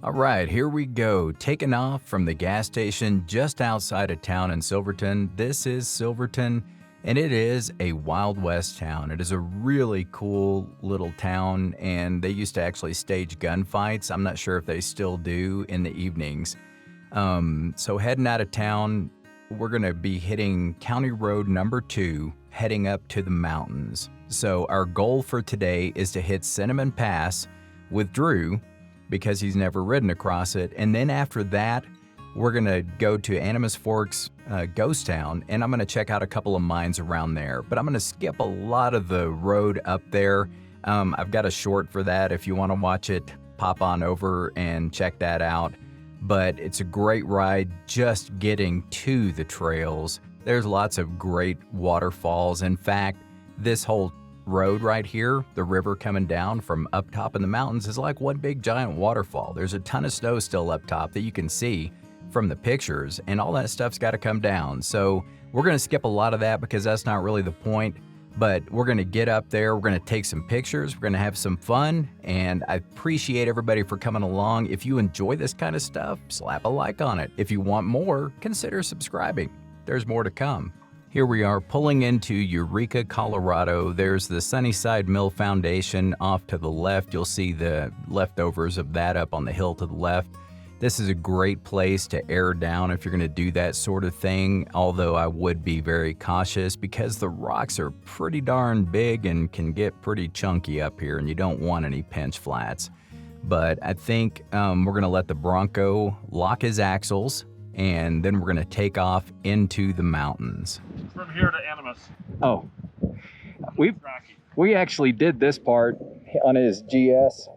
All right, here we go. Taking off from the gas station just outside of town in Silverton. This is Silverton, and it is a Wild West town. It is a really cool little town, and they used to actually stage gunfights. I'm not sure if they still do in the evenings. So heading out of town, we're going to be hitting County Road number 2, heading up to the mountains. So our goal for today is to hit Cinnamon Pass with Drew, because he's never ridden across it. And then after that, we're gonna go to Animas Forks Ghost Town, and I'm gonna check out a couple of mines around there. But I'm gonna skip a lot of the road up there. I've got a short for that. If you wanna watch it, pop on over and check that out. But it's a great ride just getting to the trails. There's lots of great waterfalls. In fact, this whole road right here, the river coming down from up top in the mountains, is like one big giant waterfall. There's a ton of snow still up top that you can see from the pictures, and all that stuff's got to come down. So we're going to skip a lot of that because that's not really the point, but we're going to get up there, we're going to take some pictures, we're going to have some fun, and I appreciate everybody for coming along. If you enjoy this kind of stuff, slap a like on it. If you want more, consider subscribing. There's more to come. Here we are pulling into Eureka, Colorado. There's the Sunnyside Mill Foundation off to the left. You'll see the leftovers of that up on the hill to the left. This is a great place to air down if you're going to do that sort of thing, although I would be very cautious because the rocks are pretty darn big and can get pretty chunky up here, and you don't want any pinch flats. But I think we're going to let the Bronco lock his axles, and then we're going to take off into the mountains. From here to Animas. Oh, we actually did this part on his GS,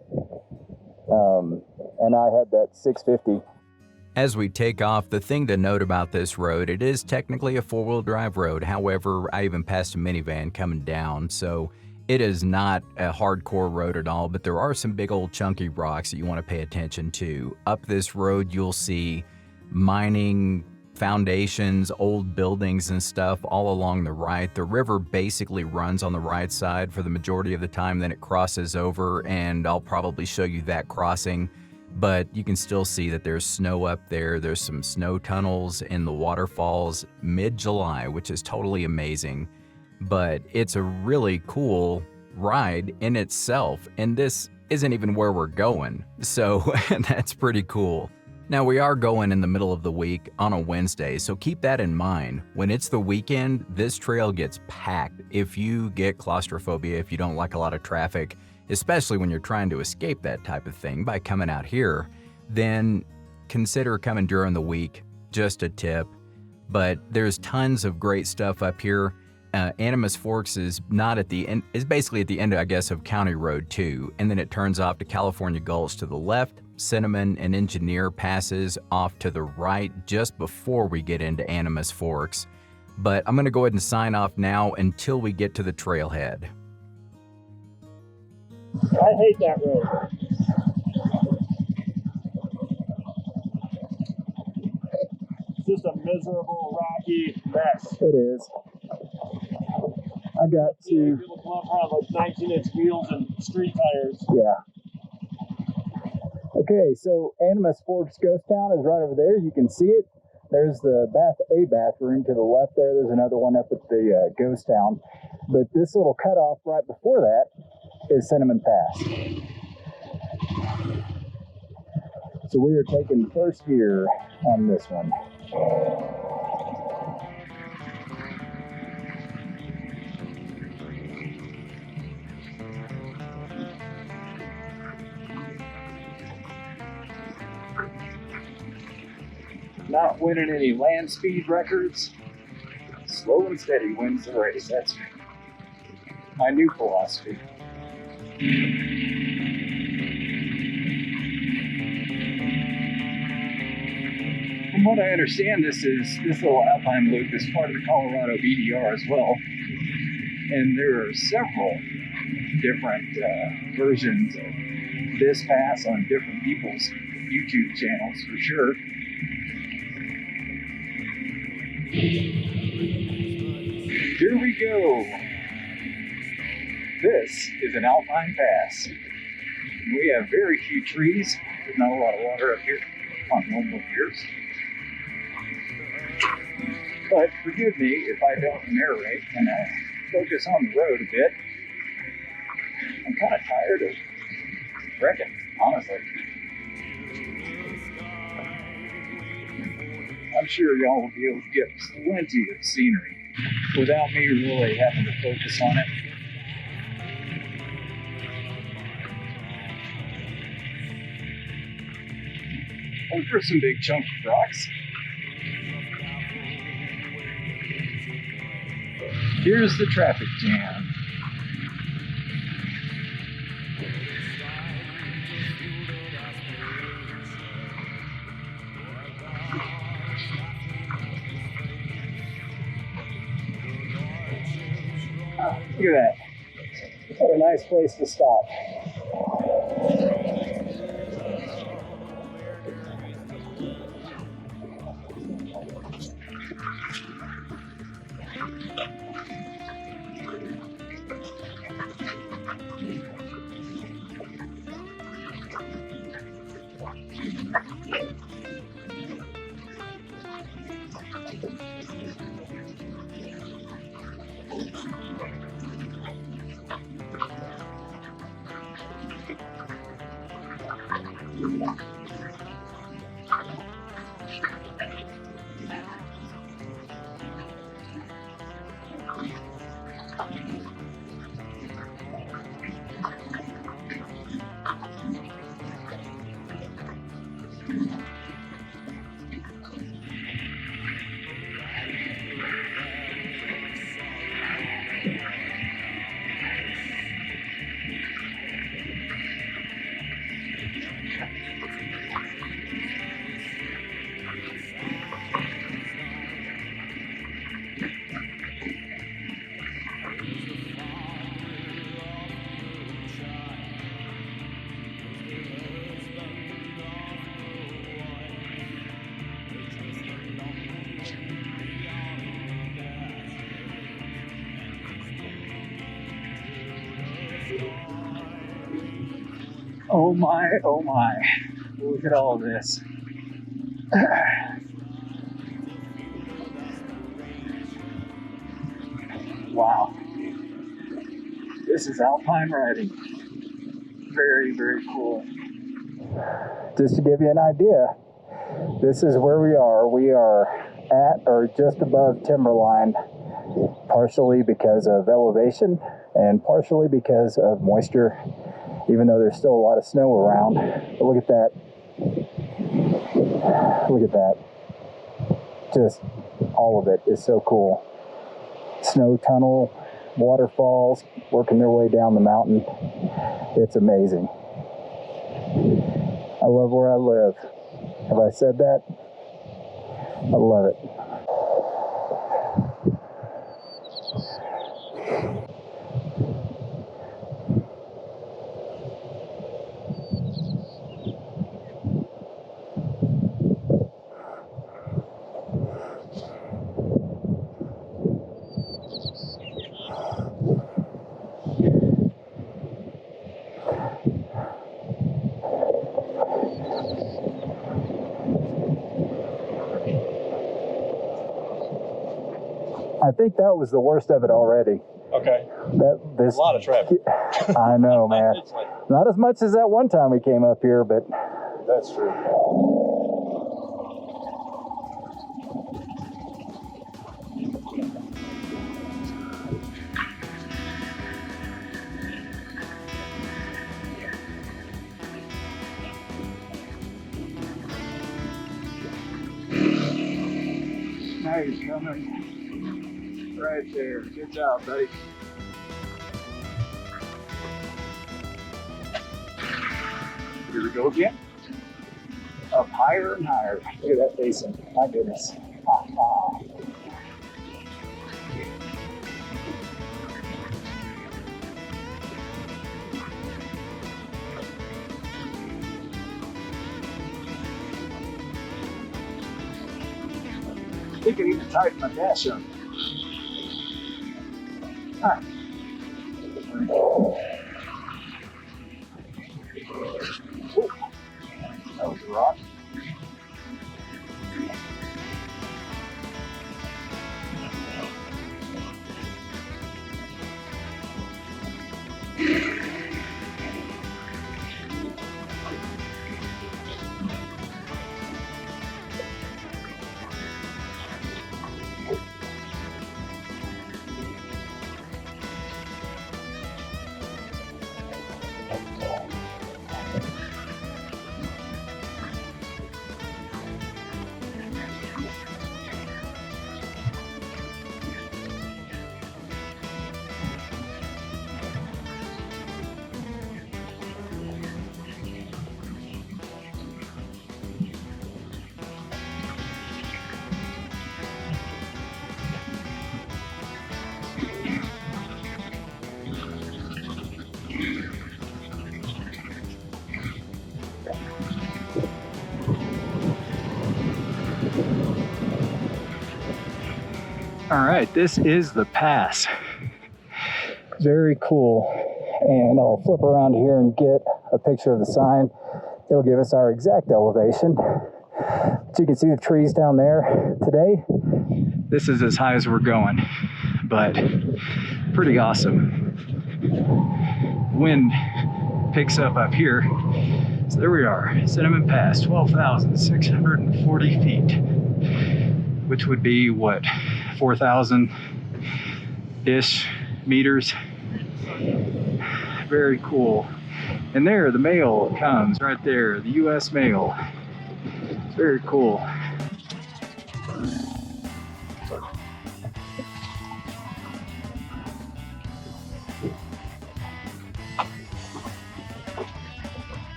and I had that 650. As we take off, the thing to note about this road, it is technically a four-wheel drive road. However, I even passed a minivan coming down, so it is not a hardcore road at all, but there are some big old chunky rocks that you want to pay attention to. Up this road, you'll see mining foundations, old buildings and stuff all along the right. The river basically runs on the right side for the majority of the time, then it crosses over, and I'll probably show you that crossing. But you can still see that there's snow up there. There's some snow tunnels in the waterfalls mid-July, which is totally amazing. But it's a really cool ride in itself, and this isn't even where we're going, so that's pretty cool. Now, we are going in the middle of the week on a Wednesday, so keep that in mind. When it's the weekend, this trail gets packed. If you get claustrophobia, if you don't like a lot of traffic, especially when you're trying to escape that type of thing by coming out here, then consider coming during the week. Just a tip. But there's tons of great stuff up here. Animas Forks is not at the end, is basically at the end, I guess, of County Road 2, and then it turns off to California Gulch to the left. Cinnamon and Engineer passes off to the right just before we get into Animas Forks. But I'm going to go ahead and sign off now until we get to the trailhead. I hate that road. It's just a miserable, rocky mess. It is. I got to... People come up on like 19-inch wheels and street tires. Yeah. Okay, so Animas Forks Ghost Town is right over there. You can see it. There's the bathroom to the left there. There's another one up at the Ghost Town. But this little cutoff right before that is Cinnamon Pass. So we are taking first gear on this one. Not winning any land speed records. Slow and steady wins the race. That's my new philosophy. From what I understand, this little alpine loop is part of the Colorado BDR as well. And there are several different versions of this pass on different people's YouTube channels for sure. Here we go. This is an alpine pass. We have very few trees There's not a lot of water up here on normal years. But forgive me if I don't narrate and I focus on the road a bit. I'm kind of tired of wrecking, honestly. I'm sure y'all will be able to get plenty of scenery without me really having to focus on it. Look for some big chunky rocks. Here's the traffic jam. Look at that. What a nice place to stop. Oh my, oh my. Look at all this. Wow. This is alpine riding. Very, very cool. Just to give you an idea, this is where we are. We are at or just above timberline, partially because of elevation and partially because of moisture, even though there's still a lot of snow around. But look at that. Look at that. Just all of it is so cool. Snow tunnel, waterfalls, working their way down the mountain. It's amazing. I love where I live. Have I said that? I love it. I think that was the worst of it already. Okay. This a lot of traffic. I know, man. Not as much as that one time we came up here, but That's true. now he's coming right there. Good job, buddy. Here we go again. Up higher and higher. Look at that basin. My goodness. I think I need to tighten my dash up. That was a rock. All right, this is the pass. Very cool. And I'll flip around here and get a picture of the sign. It'll give us our exact elevation. But you can see the trees down there today. This is as high as we're going, but pretty awesome. Wind picks up here. So there we are, Cinnamon Pass, 12,640 feet, which would be what, 4,000-ish meters. Very cool. And there, the mail comes right there, the US mail. It's very cool.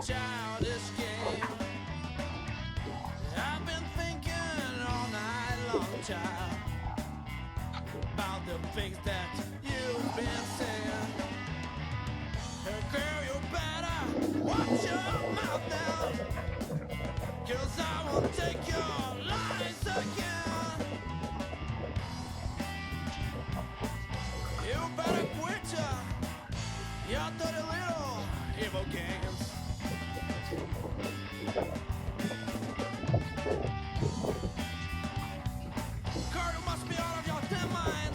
Childish game. I've been thinking all night long, child, about the things that you've been saying. Hey, girl, you better watch your mouth now, 'cause I will take your lies again. You better quit your dirty little evil games. Girl, you must be out of your damn mind,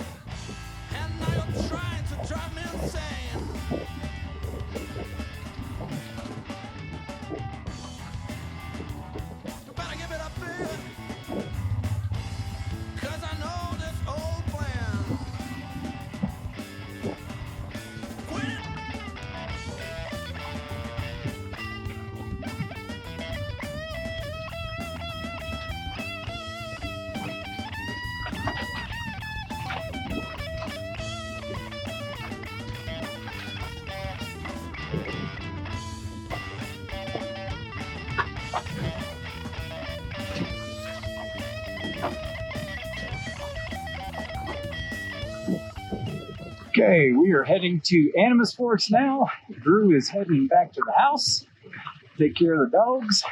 and now you're trying to drive me insane. You better give it a bit, 'cause I know this old plan. Quit it. Okay, we are heading to Animas Forks now. Drew is heading back to the house, take care of the dogs.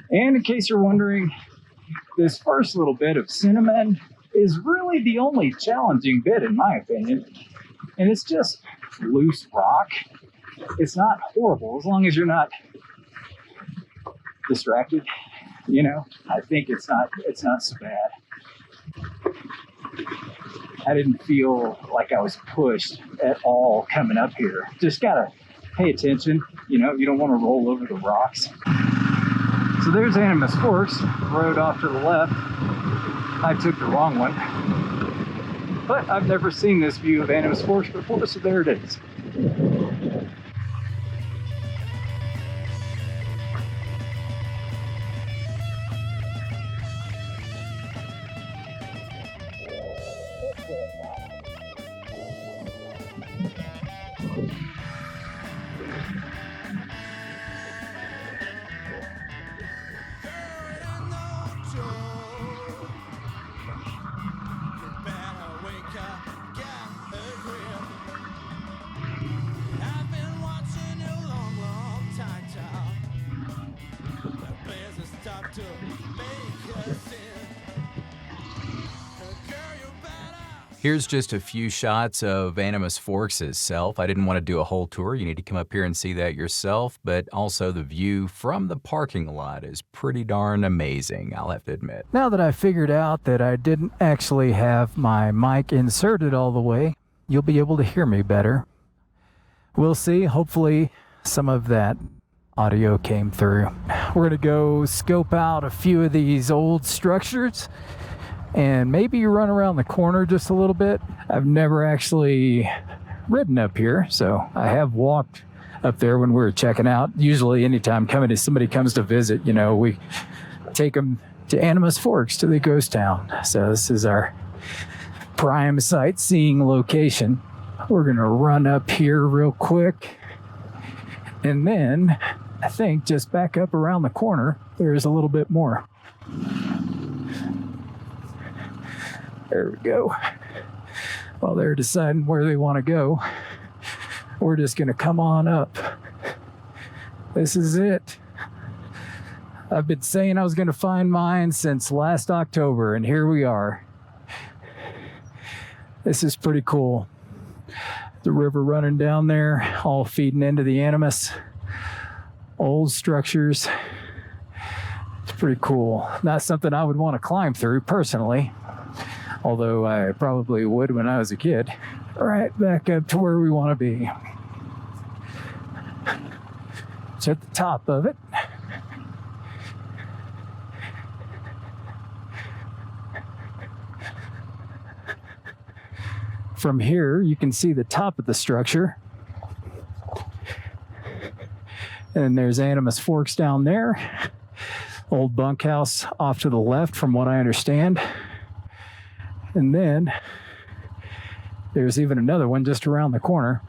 And in case you're wondering, this first little bit of Cinnamon is really the only challenging bit in my opinion. And it's just loose rock. It's not horrible as long as you're not distracted, you know. I think it's not so bad. I didn't feel like I was pushed at all coming up here. Just gotta pay attention, you know, you don't want to roll over the rocks. So there's Animas Forks, road off to the left. I took the wrong one. But I've never seen this view of Animas Forks before, so there it is. to make a sin. Girl, you better. Here's just a few shots of Animas Forks itself. I didn't want to do a whole tour. You need to come up here and see that yourself, but also the view from the parking lot is pretty darn amazing, I'll have to admit. Now that I figured out that I didn't actually have my mic inserted all the way, you'll be able to hear me better. We'll see. Hopefully some of that audio came through. We're going to go scope out a few of these old structures and maybe run around the corner just a little bit. I've never actually ridden up here, so I have walked up there when we were checking out. Usually anytime somebody comes to visit, you know, we take them to Animas Forks, to the ghost town. So this is our prime sightseeing location. We're gonna run up here real quick, and then I think just back up around the corner, there's a little bit more. There we go. While they're deciding where they want to go, we're just going to come on up. This is it. I've been saying I was going to find mine since last October, and here we are. This is pretty cool. The river running down there, all feeding into the Animas. Old structures. It's pretty cool. Not something I would want to climb through personally, although I probably would when I was a kid. Right back up to where we want to be. It's at the top of it. From here, you can see the top of the structure. And there's Animas Forks down there. Old bunkhouse off to the left, from what I understand. And then there's even another one just around the corner.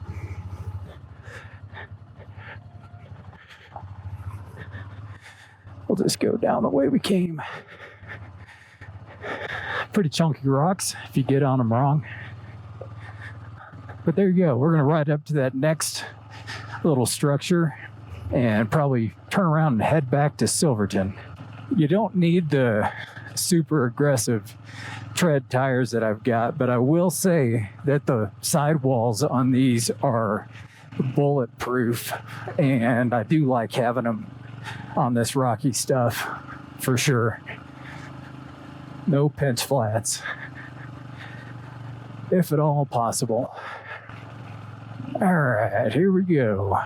We'll just go down the way we came. Pretty chunky rocks if you get on them wrong. But there you go. We're going to ride up to that next little structure and probably turn around and head back to Silverton. You don't need the super aggressive tread tires that I've got, but I will say that the sidewalls on these are bulletproof, and I do like having them on this rocky stuff for sure. No pinch flats, if at all possible. All right, here we go.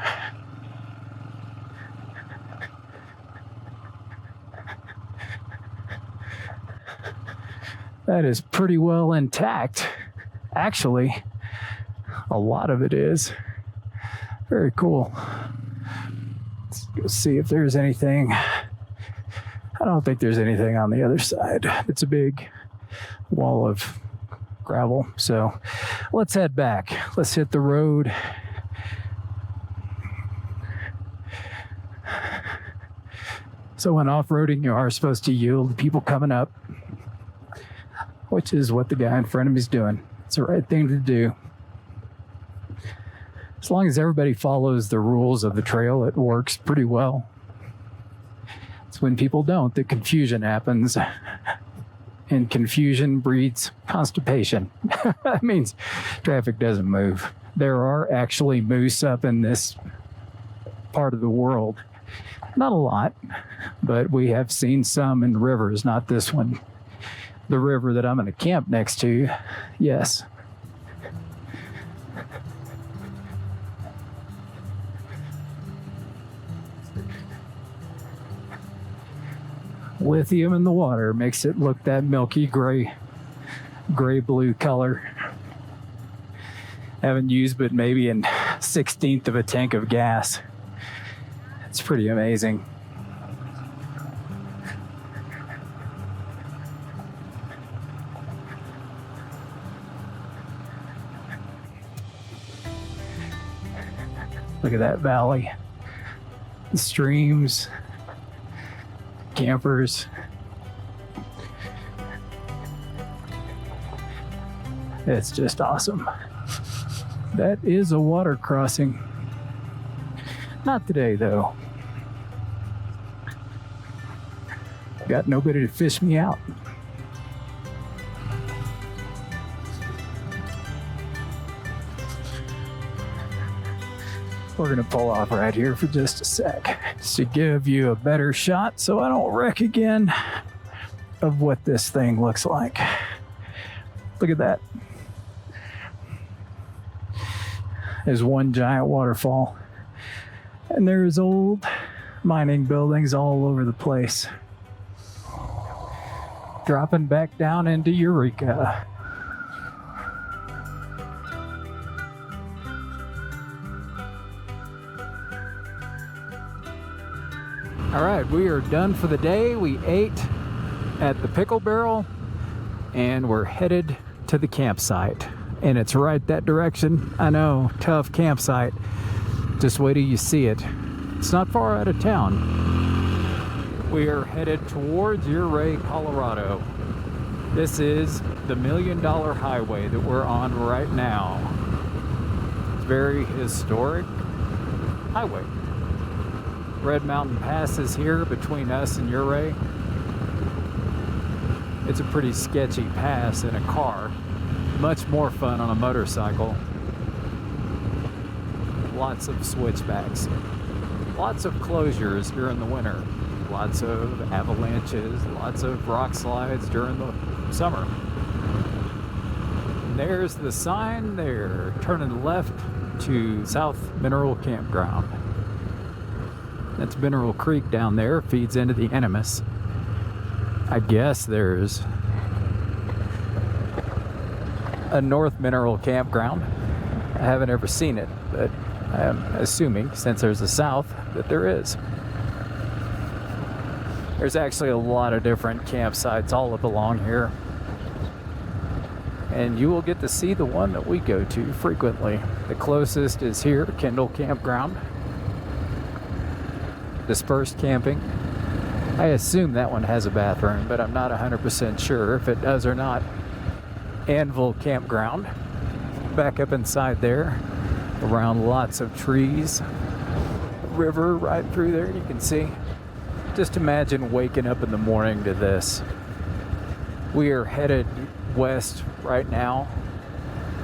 That is pretty well intact. Actually, a lot of it is. Very cool. Let's go see if there's anything. I don't think there's anything on the other side. It's a big wall of gravel. So let's head back. Let's hit the road. So when off-roading, you are supposed to yield to people coming up, which is what the guy in front of me is doing. It's the right thing to do. As long as everybody follows the rules of the trail, it works pretty well. It's when people don't that confusion happens. And confusion breeds constipation. That means traffic doesn't move. There are actually moose up in this part of the world. Not a lot, but we have seen some in rivers, not this one. The river that I'm going to camp next to, yes. Lithium in the water makes it look that milky gray-blue color. Haven't used but maybe a 1/16 of a tank of gas. It's pretty amazing. Look at that valley. The streams, campers. It's just awesome. That is a water crossing. Not today, though. Got nobody to fish me out. We're gonna pull off right here for just a sec, just to give you a better shot so I don't wreck again of what this thing looks like. Look at that. There's one giant waterfall, and there's old mining buildings all over the place. Dropping back down into Eureka. All right, we are done for the day. We ate at the Pickle Barrel, and we're headed to the campsite. And it's right that direction. I know, tough campsite. Just wait till you see it. It's not far out of town. We are headed towards Eureka, Colorado. This is the $1 Million Highway that we're on right now. It's a very historic highway. Red Mountain Pass is here between us and Eureka. It's a pretty sketchy pass in a car. Much more fun on a motorcycle. Lots of switchbacks. Lots of closures during the winter. Lots of avalanches. Lots of rock slides during the summer. And there's the sign there. Turning left to South Mineral Campground. That's Mineral Creek down there. Feeds into the Animas. I guess there's a North Mineral Campground. I haven't ever seen it, but I'm assuming since there's a South that there is. There's actually a lot of different campsites all up along here. And you will get to see the one that we go to frequently. The closest is here, Kendall Campground. Dispersed camping. I assume that one has a bathroom, but I'm not 100% sure if it does or not. Anvil Campground. Back up inside there, around lots of trees. River right through there, you can see. Just imagine waking up in the morning to this. We are headed west right now,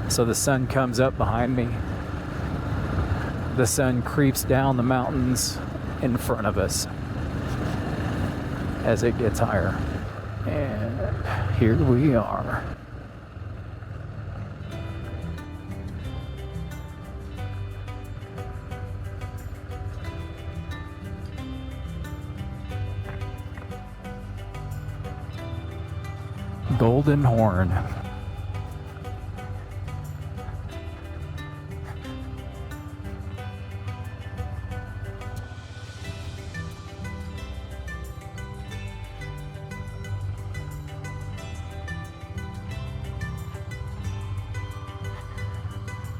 so the sun comes up behind me. The sun creeps down the mountains in front of us as it gets higher. And here we are. Golden Horn.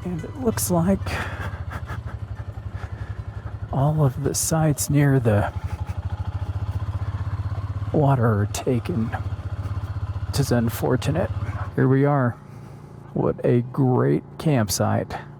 And it looks like all of the sites near the water are taken, which is unfortunate. Here we are. What a great campsite.